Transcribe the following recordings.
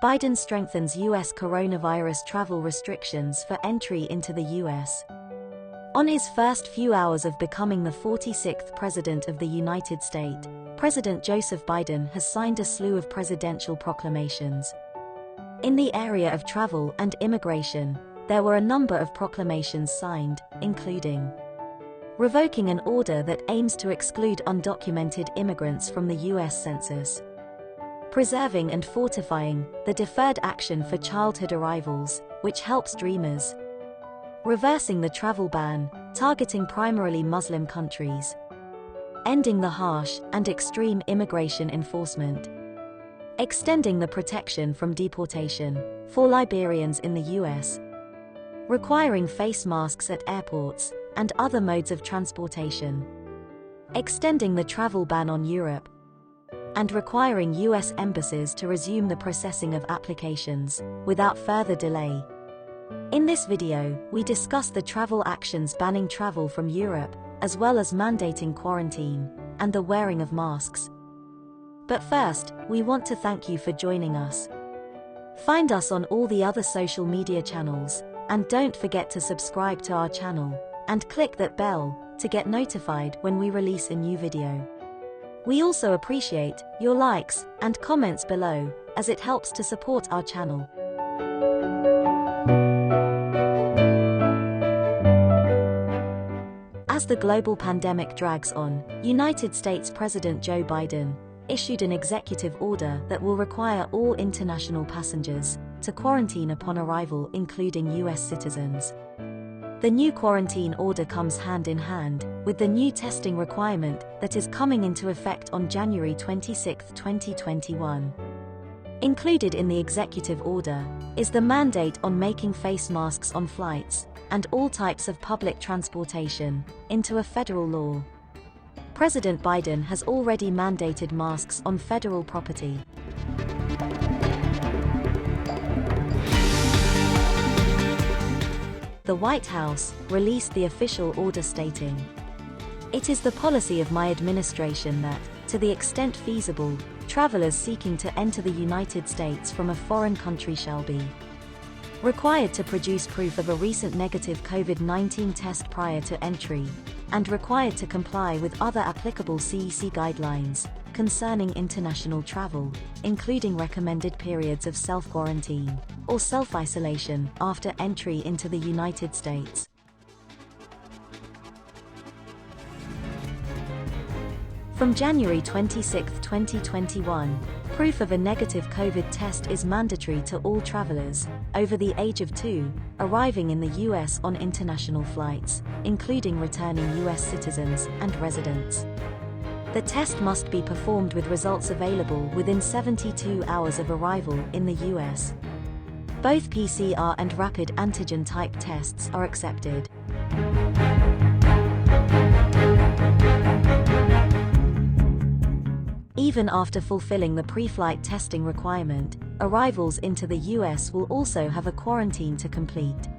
Biden strengthens U.S. coronavirus travel restrictions for entry into the U.S. On his first few hours of becoming the 46th President of the United States, President Joseph Biden has signed a slew of presidential proclamations. In the area of travel and immigration, there were a number of proclamations signed, including revoking an order that aims to exclude undocumented immigrants from the U.S. Census, preserving and fortifying the Deferred Action for Childhood Arrivals, which helps dreamers, reversing the travel ban, targeting primarily Muslim countries, ending the harsh and extreme immigration enforcement, extending the protection from deportation for Liberians in the U.S., requiring face masks at airports and other modes of transportation, extending the travel ban on Europe, and requiring U.S. embassies to resume the processing of applications without further delay. In this video, we discuss the travel actions banning travel from Europe, as well as mandating quarantine and the wearing of masks. But first, we want to thank you for joining us. Find us on all the other social media channels, and don't forget to subscribe to our channel and click that bell to get notified when we release a new video. We also appreciate your likes and comments below, as it helps to support our channel. As the global pandemic drags on, United States President Joe Biden issued an executive order that will require all international passengers to quarantine upon arrival, including U.S. citizens. The new quarantine order comes hand in hand with the new testing requirement that is coming into effect on January 26, 2021. Included in the executive order is the mandate on making face masks on flights and all types of public transportation into a federal law. President Biden has already mandated masks on federal property. The White House released the official order stating, "It is the policy of my administration that, to the extent feasible, travelers seeking to enter the United States from a foreign country shall be required to produce proof of a recent negative COVID-19 test prior to entry, and required to comply with other applicable CDC guidelines concerning international travel, including recommended periods of self-quarantine or self-isolation after entry into the United States." From January 26, 2021, proof of a negative COVID test is mandatory to all travelers over the age of 2 arriving in the U.S. on international flights, including returning U.S. citizens and residents. The test must be performed with results available within 72 hours of arrival in the U.S. Both PCR and rapid antigen type tests are accepted. Even after fulfilling the pre-flight testing requirement, arrivals into the U.S. will also have a quarantine to complete.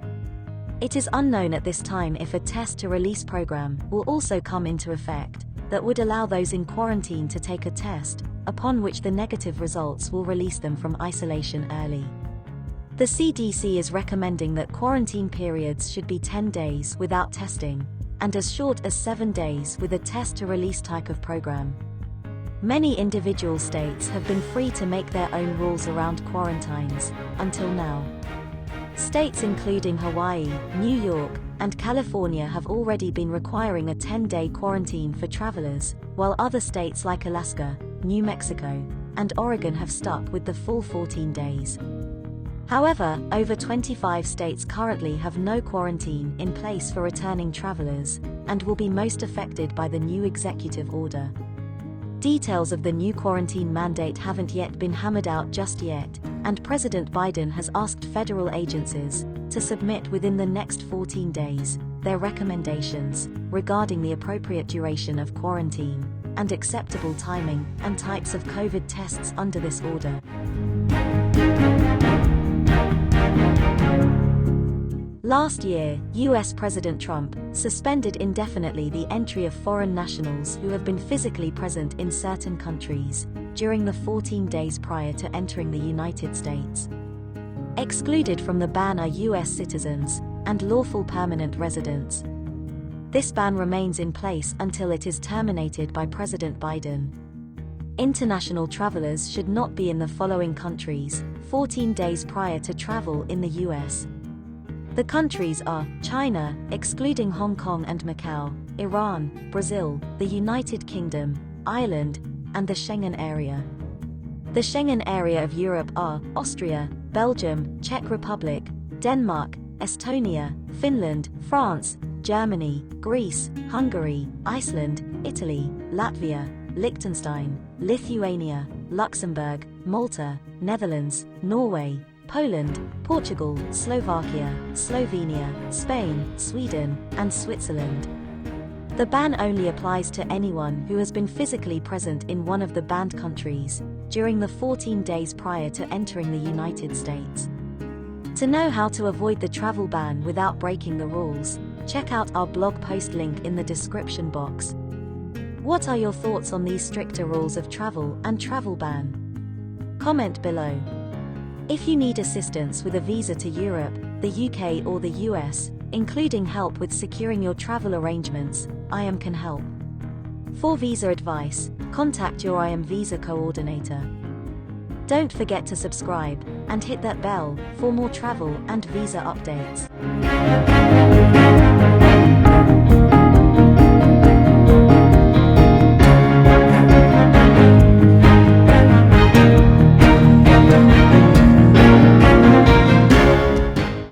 It is unknown at this time if a test-to-release program will also come into effect that would allow those in quarantine to take a test, upon which the negative results will release them from isolation early. The CDC is recommending that quarantine periods should be 10 days without testing, and as short as 7 days with a test-to-release type of program. Many individual states have been free to make their own rules around quarantines, until now. States including Hawaii, New York, and California have already been requiring a 10-day quarantine for travelers, while other states like Alaska, New Mexico, and Oregon have stuck with the full 14 days. However, over 25 states currently have no quarantine in place for returning travelers, and will be most affected by the new executive order. Details of the new quarantine mandate haven't yet been hammered out just yet, and President Biden has asked federal agencies to submit within the next 14 days their recommendations regarding the appropriate duration of quarantine and acceptable timing and types of COVID tests under this order. Last year, US President Trump suspended indefinitely the entry of foreign nationals who have been physically present in certain countries, during the 14 days prior to entering the United States. Excluded from the ban are U.S. citizens and lawful permanent residents. This ban remains in place until it is terminated by President Biden. International travelers should not be in the following countries 14 days prior to travel in the U.S. The countries are China, excluding Hong Kong and Macau, Iran, Brazil, the United Kingdom, Ireland, and the Schengen area. The Schengen area of Europe are Austria, Belgium, Czech Republic, Denmark, Estonia, Finland, France, Germany, Greece, Hungary, Iceland, Italy, Latvia, Liechtenstein, Lithuania, Luxembourg, Malta, Netherlands, Norway, Poland, Portugal, Slovakia, Slovenia, Spain, Sweden, and Switzerland. The ban only applies to anyone who has been physically present in one of the banned countries during the 14 days prior to entering the United States. To know how to avoid the travel ban without breaking the rules, check out our blog post link in the description box. What are your thoughts on these stricter rules of travel and travel ban? Comment below. If you need assistance with a visa to Europe, the UK or the US, including help with securing your travel arrangements, IAM can help. For visa advice, contact your IAM visa coordinator. Don't forget to subscribe and hit that bell for more travel and visa updates.